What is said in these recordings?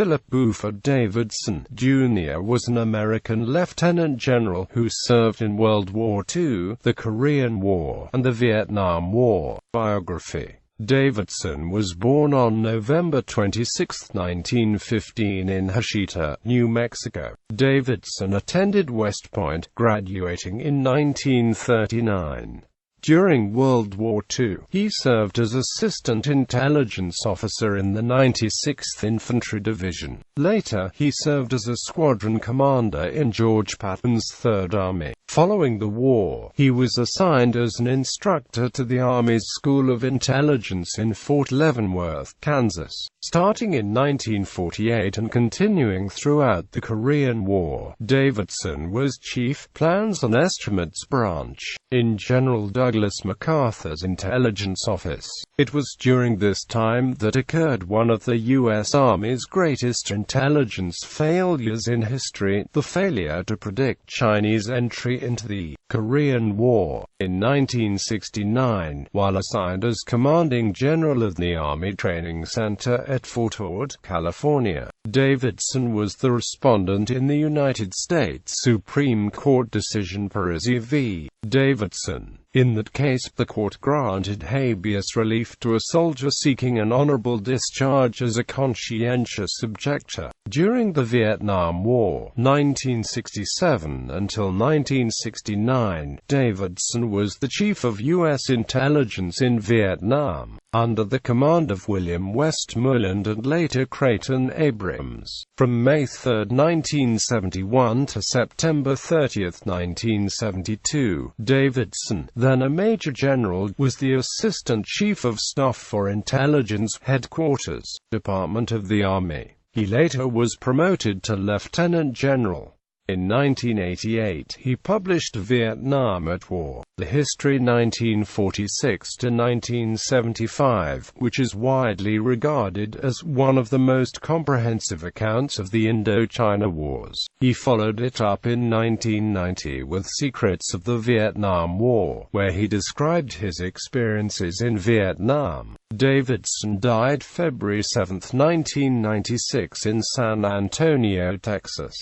Phillip Buford Davidson, Jr. was an American lieutenant general who served in World War II, the Korean War, and the Vietnam War. Biography. Davidson was born on November 26, 1915 in Hachita, New Mexico. Davidson attended West Point, graduating in 1939. During World War II, he served as Assistant Intelligence Officer in the 96th Infantry Division. Later, he served as a squadron commander in George Patton's Third Army. Following the war, he was assigned as an instructor to the Army's School of Intelligence in Fort Leavenworth, Kansas. Starting in 1948 and continuing throughout the Korean War, Davidson was Chief, Plans and Estimates Branch, in General Douglas MacArthur's Intelligence Office. It was during this time that occurred one of the U.S. Army's greatest intelligence failures in history, the failure to predict Chinese entry into the Korean War. In 1969, while assigned as commanding general of the Army Training Center at Fort Ord, California, Davidson was the respondent in the United States Supreme Court decision Parisi v. Davidson. In that case, the court granted habeas relief to a soldier seeking an honorable discharge as a conscientious objector. During the Vietnam War, 1967 until 1969, Davidson was the chief of U.S. intelligence in Vietnam, under the command of William Westmoreland and later Creighton Abrams. From May 3, 1971 to September 30, 1972, Davidson, then a Major General, was the Assistant Chief of Staff for Intelligence Headquarters, Department of the Army. He later was promoted to Lieutenant General. In 1988, he published Vietnam at War, The History 1946 to 1975, which is widely regarded as one of the most comprehensive accounts of the Indochina Wars. He followed it up in 1990 with Secrets of the Vietnam War, where he described his experiences in Vietnam. Davidson died February 7, 1996 in San Antonio, Texas.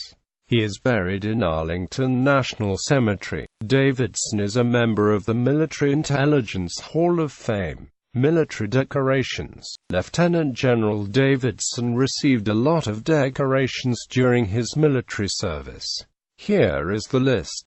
He is buried in Arlington National Cemetery. Davidson is a member of the Military Intelligence Hall of Fame. Military decorations. Lieutenant General Davidson received a lot of decorations during his military service. Here is the list.